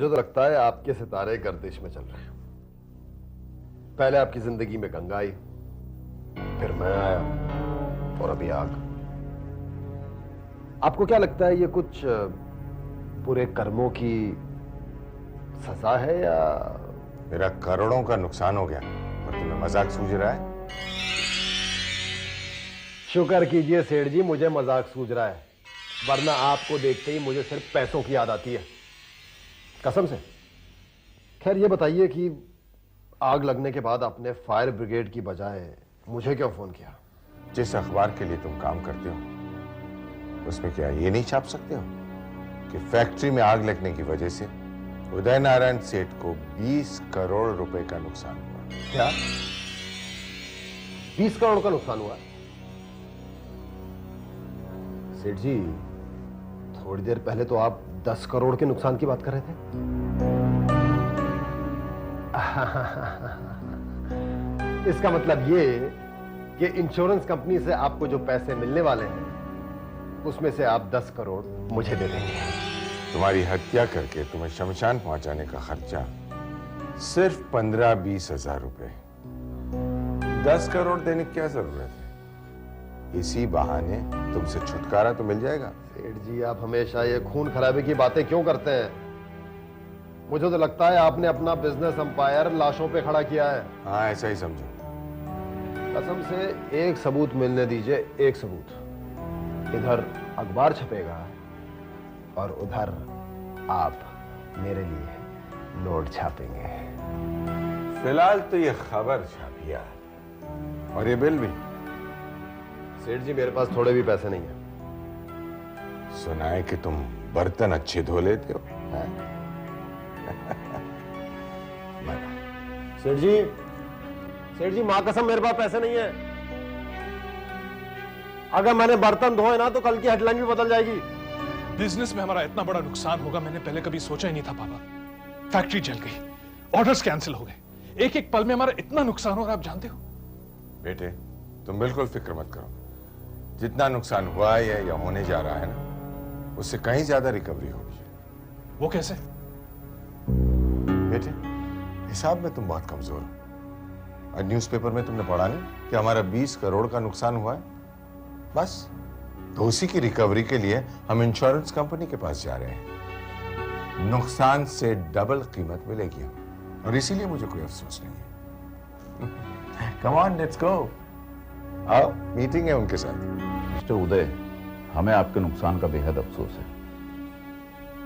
मुझे तो लगता है आपके सितारे गर्दिश में चल रहे हैं। पहले आपकी जिंदगी में गंगा आई, फिर मैं आया और अभी आग। आपको क्या लगता है ये कुछ बुरे कर्मों की सजा है या? मेरा करोड़ों का नुकसान हो गया और तुम्हें मजाक सूझ रहा है? शुक्र कीजिए सेठ जी, मुझे मजाक सूझ रहा है, वरना आपको देखते ही मुझे सिर्फ पैसों की याद आती है, कसम से। खैर ये बताइए कि आग लगने के बाद आपने फायर ब्रिगेड की बजाय मुझे क्यों फोन किया? जिस अखबार के लिए तुम काम करते हो उसमें क्या ये नहीं छाप सकते हो कि फैक्ट्री में आग लगने की वजह से उदय नारायण सेठ को 20 करोड़ रुपए का नुकसान हुआ? क्या 20 करोड़ का नुकसान हुआ? सेठ जी, थोड़ी देर पहले तो आप 10 करोड़ के नुकसान की बात कर रहे थे। इसका मतलब ये कि इंश्योरेंस कंपनी से आपको जो पैसे मिलने वाले हैं उसमें से आप 10 करोड़ मुझे दे देंगे। तुम्हारी हत्या करके तुम्हें शमशान पहुंचाने का खर्चा सिर्फ 15-20 हजार रुपए। 10 करोड़ देने की क्या जरूरत है? इसी बहाने तुमसे छुटकारा तो मिल जाएगा। सेठ जी, आप हमेशा ये खून खराबे की बातें क्यों करते हैं? मुझे तो लगता है आपने अपना बिजनेस एम्पायर लाशों पे खड़ा किया है। हाँ, ऐसा ही समझो। कसम से एक सबूत मिलने दीजिए, एक सबूत। इधर अखबार छपेगा और उधर आप मेरे लिए नोट छापेंगे। फिलहाल तो ये खबर छापी है और ये बिल भी। सेठ जी, मेरे पास थोड़े भी पैसे नहीं है। सुना है कि तुम बर्तन अच्छे धो लेते हो। सेठ जी, मां कसम मेरे पास पैसे नहीं है। अगर मैंने बर्तन धोए ना तो कल की हेडलाइन भी बदल जाएगी। बिजनेस में हमारा इतना बड़ा नुकसान होगा मैंने पहले कभी सोचा ही नहीं था पापा। फैक्ट्री जल गई, ऑर्डर्स कैंसिल हो गए, एक एक पल में हमारा इतना नुकसान हो रहा है, आप जानते हो। बेटे, तुम बिल्कुल फिक्र मत करो। जितना नुकसान हुआ है या होने जा रहा है ना, उससे कहीं ज्यादा रिकवरी होगी। वो कैसे? बेटे, हिसाब में तुम बहुत कमजोर हो। और न्यूज़पेपर में तुमने पढ़ा नहीं कि हमारा 20 करोड़ का नुकसान हुआ है? बस तो उसी की रिकवरी के लिए हम इंश्योरेंस कंपनी के पास जा रहे हैं। नुकसान से डबल कीमत मिलेगी और इसीलिए मुझे कोई अफसोस नहीं है। Come on, let's go. आओ, मीटिंग है उनके साथ। मिस्टर उदय, हमें आपके नुकसान का बेहद अफसोस है।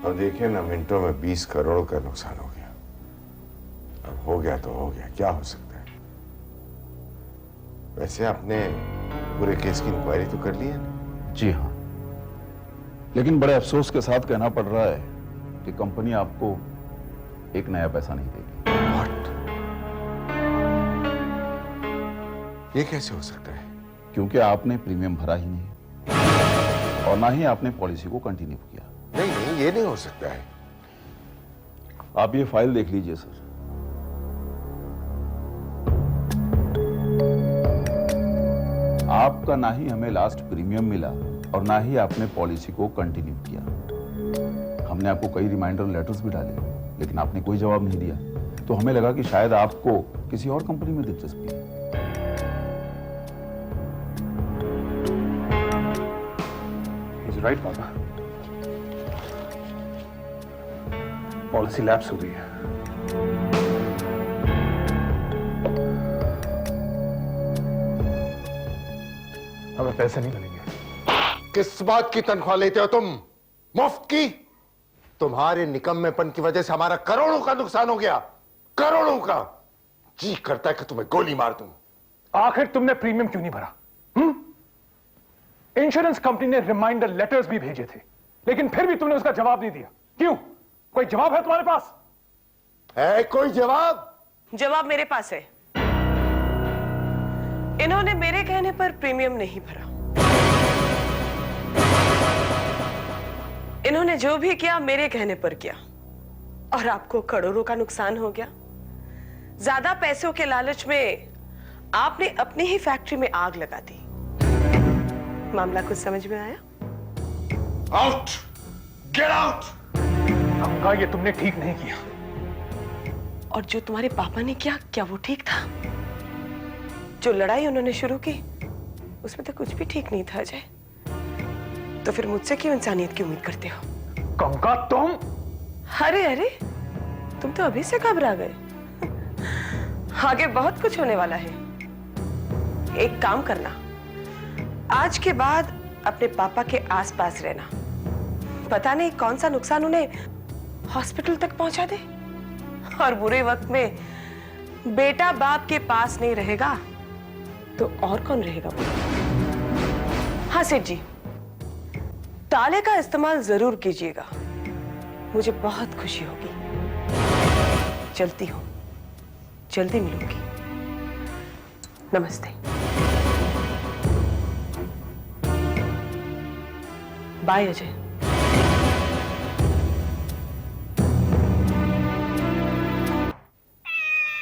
और देखिए ना, मिनटों में 20 करोड़ का नुकसान हो गया। अब हो गया तो हो गया, क्या हो सकता है? वैसे आपने पूरे केस की इंक्वायरी तो कर ली है ना? जी हाँ, लेकिन बड़े अफसोस के साथ कहना पड़ रहा है कि कंपनी आपको एक नया पैसा नहीं देगी। What? ये कैसे हो सकता है? क्योंकि आपने प्रीमियम भरा ही नहीं और ना ही आपने पॉलिसी को कंटिन्यू किया। नहीं नहीं, ये नहीं हो सकता है। आप ये फाइल देख लीजिए सर। आपका ना ही हमें लास्ट प्रीमियम मिला और ना ही आपने पॉलिसी को कंटिन्यू किया। हमने आपको कई रिमाइंडर लेटर्स भी डाले, लेकिन आपने कोई जवाब नहीं दिया। तो हमें लगा कि शायद आपको किसी और कंपनी में दिलचस्पी है। राइट पापा, पॉलिसी लैप्स हो गई है। हमें पैसे नहीं मिलेंगे। किस बात की तनख्वाह लेते हो तुम? मुफ्त की? तुम्हारे निकम्मेपन की वजह से हमारा करोड़ों का नुकसान हो गया, करोड़ों का। जी करता है कि तुम्हें गोली मार दूं। आखिर तुमने प्रीमियम क्यों नहीं भरा? इंश्योरेंस कंपनी ने रिमाइंडर लेटर्स भी भेजे थे, लेकिन फिर भी तुमने उसका जवाब नहीं दिया। क्यों? कोई जवाब है तुम्हारे पास? है कोई जवाब? जवाब मेरे पास है। इन्होंने मेरे कहने पर प्रीमियम नहीं भरा। इन्होंने जो भी किया मेरे कहने पर किया और आपको करोड़ों का नुकसान हो गया। ज्यादा पैसों के लालच में आपने अपनी ही फैक्ट्री में आग लगा दी। मामला कुछ समझ में आया? आउट! Get out! गंगा, ये तुमने ठीक नहीं किया। और जो तुम्हारे पापा ने किया, क्या वो ठीक था? जो लड़ाई उन्होंने शुरू की, उसमें तो कुछ भी ठीक नहीं था अजय। तो फिर मुझसे क्यों इंसानियत की उम्मीद करते हो? गंगा तुम। अरे अरे, तुम तो अभी से घबरा गए। आगे बहुत कुछ होने वाला है। एक काम करना, आज के बाद अपने पापा के आसपास रहना। पता नहीं कौन सा नुकसान उन्हें हॉस्पिटल तक पहुंचा दे। और बुरे वक्त में बेटा बाप के पास नहीं रहेगा तो और कौन रहेगा वो? हाँ सेठ जी, ताले का इस्तेमाल जरूर कीजिएगा। मुझे बहुत खुशी होगी। चलती हूं, जल्दी मिलूंगी। नमस्ते। बाय अजय।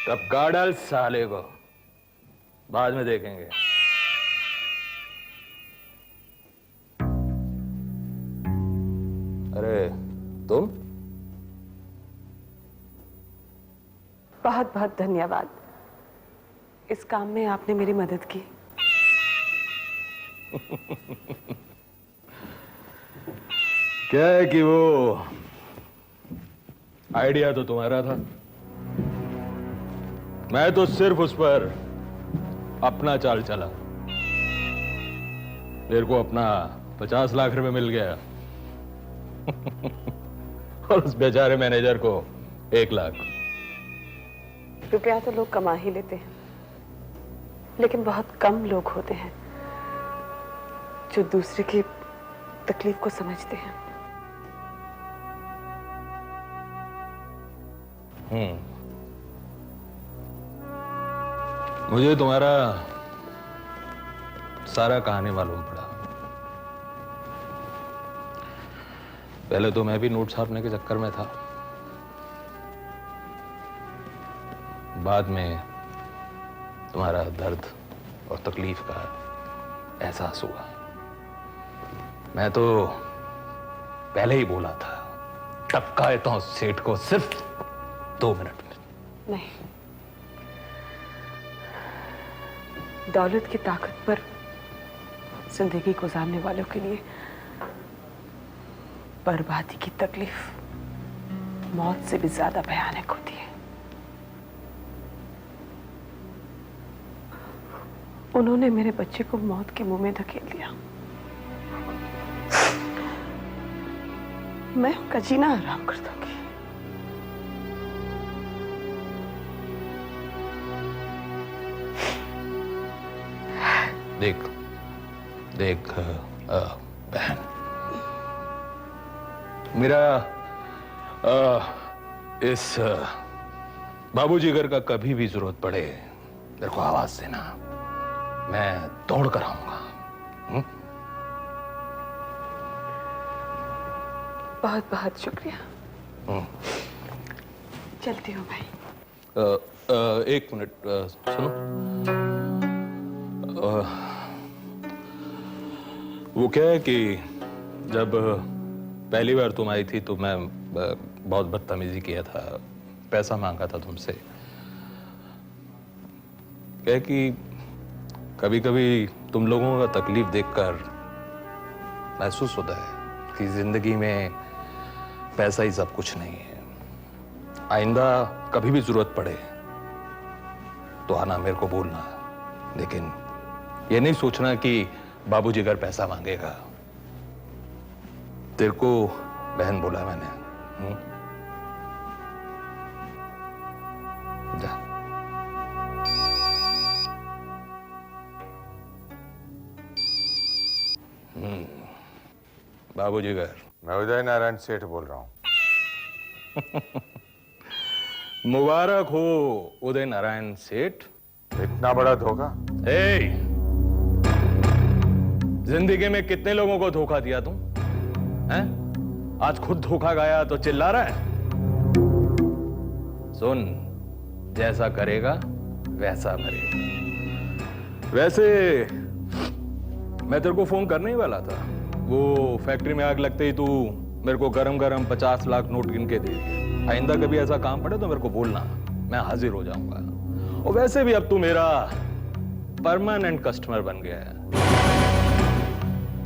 कब गाड़ल साले को, बाद में देखेंगे। अरे तुम? बहुत बहुत धन्यवाद। इस काम में आपने मेरी मदद की। क्या है कि वो आइडिया तो तुम्हारा था, मैं तो सिर्फ उस पर अपना चाल चला। मेरे को अपना 50 लाख रुपए मिल गया और उस बेचारे मैनेजर को 1 लाख। रुपया तो लोग कमा ही लेते हैं, लेकिन बहुत कम लोग होते हैं जो दूसरे की तकलीफ को समझते हैं। मुझे तुम्हारा सारा कहानी मालूम पड़ा। पहले तो मैं भी नोट छापने के चक्कर में था, बाद में तुम्हारा दर्द और तकलीफ का एहसास हुआ। मैं तो पहले ही बोला था, टपकाए तो सेठ को सिर्फ 2 मिनट में। नहीं, दौलत की ताकत पर जिंदगी गुजारने वालों के लिए बर्बादी की तकलीफ मौत से भी ज्यादा भयानक होती है। उन्होंने मेरे बच्चे को मौत के मुंह में धकेल दिया। मैं उनका जीना हराम कर दूंगी। देख देख बहन, मेरा इस बाबूजी घर का कभी भी जरूरत पड़े मेरे को आवाज देना, मैं दौड़ कर आऊंगा। बहुत बहुत शुक्रिया। चलती हूँ भाई। 1 मिनट सुनो। वो क्या है कि जब पहली बार तुम आई थी तो मैं बहुत बदतमीजी किया था, पैसा मांगा था तुमसे। क्या है कि कभी कभी तुम लोगों का तकलीफ देखकर महसूस होता है कि जिंदगी में पैसा ही सब कुछ नहीं है। आइंदा कभी भी जरूरत पड़े तो आना, मेरे को बोलना, लेकिन ये नहीं सोचना कि बाबूजी घर पैसा मांगेगा। तेरे को बहन बोला मैंने। जा। बाबूजी घर। मैं उदय नारायण सेठ बोल रहा हूँ। मुबारक हो उदय नारायण सेठ। इतना बड़ा धोखा? जिंदगी में कितने लोगों को धोखा दिया तुम हैं? आज खुद धोखा गाया तो चिल्ला रहा है। सुन, जैसा करेगा वैसा भरेगा। वैसे मैं तेरे को फोन करने ही वाला था। वो फैक्ट्री में आग लगते ही तू मेरे को गरम गरम 50 लाख नोट गिन के दे दिए। आइंदा कभी ऐसा काम पड़े तो मेरे को बोलना, मैं हाजिर हो जाऊंगा। और वैसे भी अब तू मेरा परमानेंट कस्टमर बन गया है।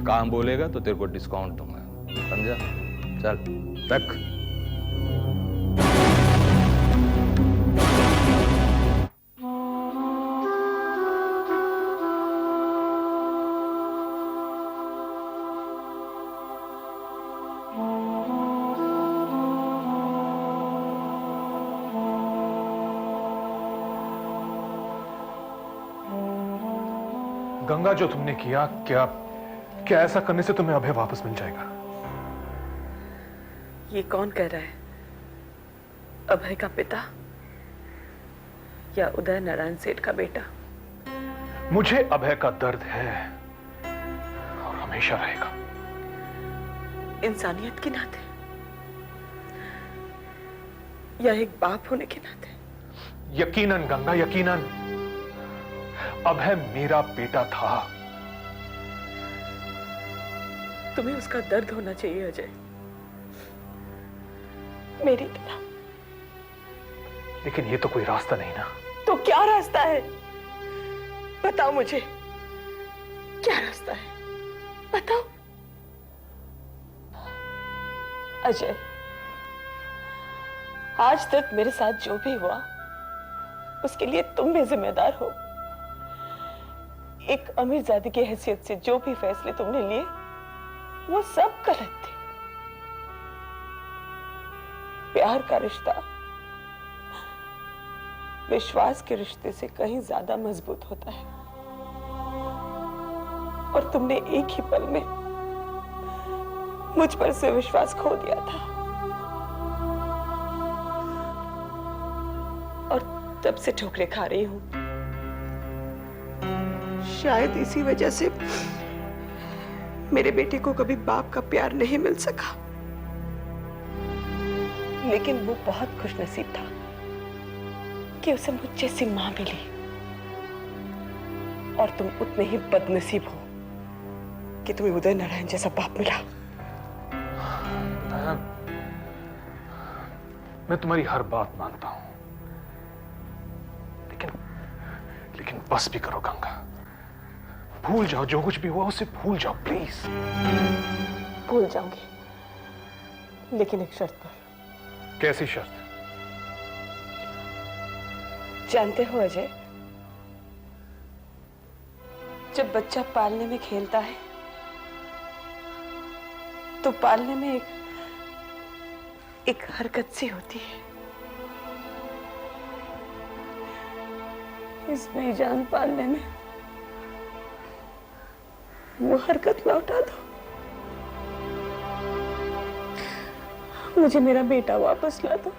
काम बोलेगा तो तेरे को डिस्काउंट दूंगा, समझा? चल रख। गंगा, जो तुमने किया, क्या क्या ऐसा करने से तुम्हें अभय वापस मिल जाएगा? ये कौन कह रहा है? अभय का पिता या उदय नारायण सेठ का बेटा? मुझे अभय का दर्द है और हमेशा रहेगा। इंसानियत के नाते या एक बाप होने के नाते? यकीनन गंगा, यकीनन अभय मेरा बेटा था। तुम्हें उसका दर्द होना चाहिए अजय, मेरी तरह। लेकिन ये तो कोई रास्ता नहीं ना। तो क्या रास्ता है? बताओ मुझे, क्या रास्ता है? बताओ अजय। आज तक मेरे साथ जो भी हुआ उसके लिए तुम भी जिम्मेदार हो। एक अमीरजादी की हैसियत से जो भी फैसले तुमने लिए वो सब गलत थे। प्यार का रिश्ता विश्वास के रिश्ते से कहीं ज्यादा मजबूत होता है, और तुमने एक ही पल में मुझ पर से विश्वास खो दिया था। और तब से ठोकरें खा रही हूं। शायद इसी वजह से मेरे बेटे को कभी बाप का प्यार नहीं मिल सका, लेकिन वो बहुत खुशनसीब था कि उसे मुझ जैसी मां मिली। और तुम उतने ही बदनसीब हो कि तुम्हें उदय नारायण जैसा बाप मिला। मैं तुम्हारी हर बात मानता हूं, लेकिन बस भी करो गंगा। भूल जाओ, जो कुछ भी हुआ उसे भूल जाओ प्लीज। भूल जाऊंगी, लेकिन एक शर्त पर। कैसी शर्त? जानते हो अजय, जब बच्चा पालने में खेलता है तो पालने में एक हरकत सी होती है। इस बेजान पालने में वो हरकत लौटा दो। मुझे मेरा बेटा वापस ला दो,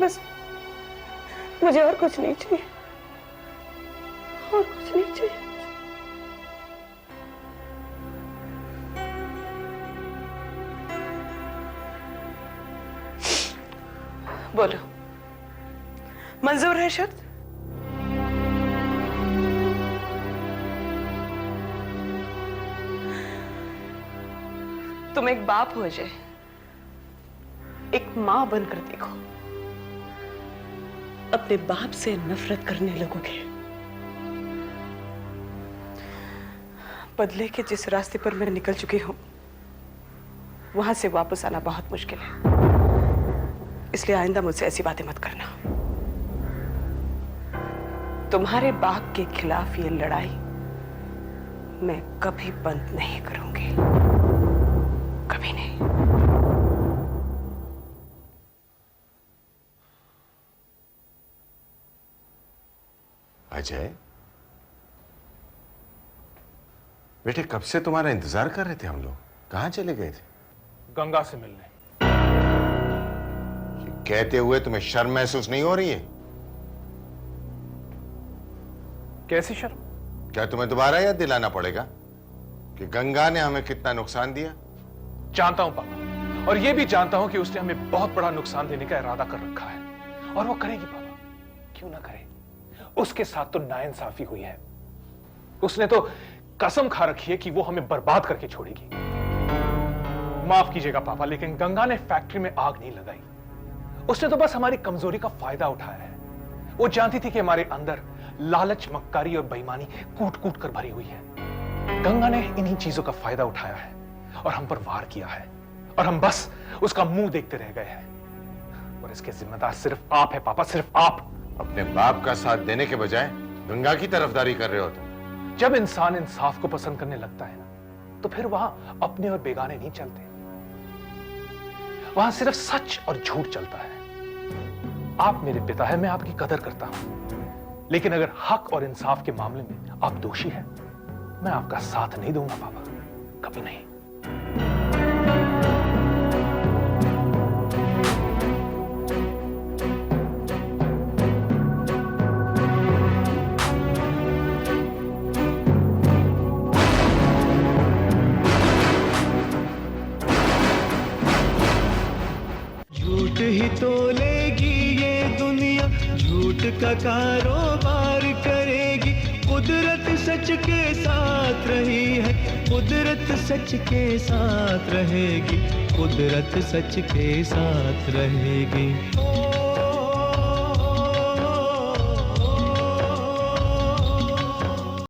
बस। मुझे और कुछ नहीं चाहिए, और कुछ नहीं चाहिए। बोलो, मंजूर है शर्त? तुम एक बाप हो अजय, एक मां बनकर देखो। अपने बाप से नफरत करने लगोगे। बदले के जिस रास्ते पर मैं निकल चुकी हूं वहां से वापस आना बहुत मुश्किल है। इसलिए आइंदा मुझसे ऐसी बातें मत करना। तुम्हारे बाप के खिलाफ ये लड़ाई मैं कभी बंद नहीं करूंगी, कभी नहीं। अजय बेटे, कब से तुम्हारा इंतजार कर रहे थे हम लोग। कहां चले गए थे? गंगा से मिलने। ये कहते हुए तुम्हें शर्म महसूस नहीं हो रही है? कैसी शर्म? क्या तुम्हें दोबारा याद दिलाना पड़ेगा कि गंगा ने हमें कितना नुकसान दिया? जानता हूं पापा, और यह भी जानता हूं कि उसने हमें बहुत बड़ा नुकसान देने का इरादा कर रखा है, और वो करेगी पापा। क्यों ना करे? उसके साथ तो नाइंसाफी हुई है। उसने तो कसम खा रखी है कि वो हमें बर्बाद करके छोड़ेगी। माफ कीजिएगा पापा, लेकिन गंगा ने फैक्ट्री में आग नहीं लगाई। उसने तो बस हमारी कमजोरी का फायदा उठाया है। वो जानती थी कि हमारे अंदर लालच, मक्कारी और बेईमानी कूट कूट कर भरी हुई है। गंगा ने इन्हीं चीजों का फायदा उठाया है और हम पर वार किया है, और हम बस उसका मुंह देखते रह गए हैं। और इसके जिम्मेदार सिर्फ आप है पापा, सिर्फ आप। अपने बाप का साथ देने के बजाय गंगा की तरफदारी कर रहे हो तुम। जब इंसान इंसाफ को पसंद करने लगता है ना, तो फिर वहां अपने और बेगाने नहीं चलते, वहां सिर्फ सच और झूठ चलता है। आप मेरे पिता है, मैं आपकी कदर करता हूं, लेकिन अगर हक और इंसाफ के मामले में आप दोषी हैं, मैं आपका साथ नहीं दूंगा पापा, कभी नहीं। झूठ ही तोलेगी ये दुनिया, झूठ का कारोबार करेगी। कुदरत सच के साथ रही है, कुदरत सच के साथ रहेगी, कुदरत सच के साथ रहेगी।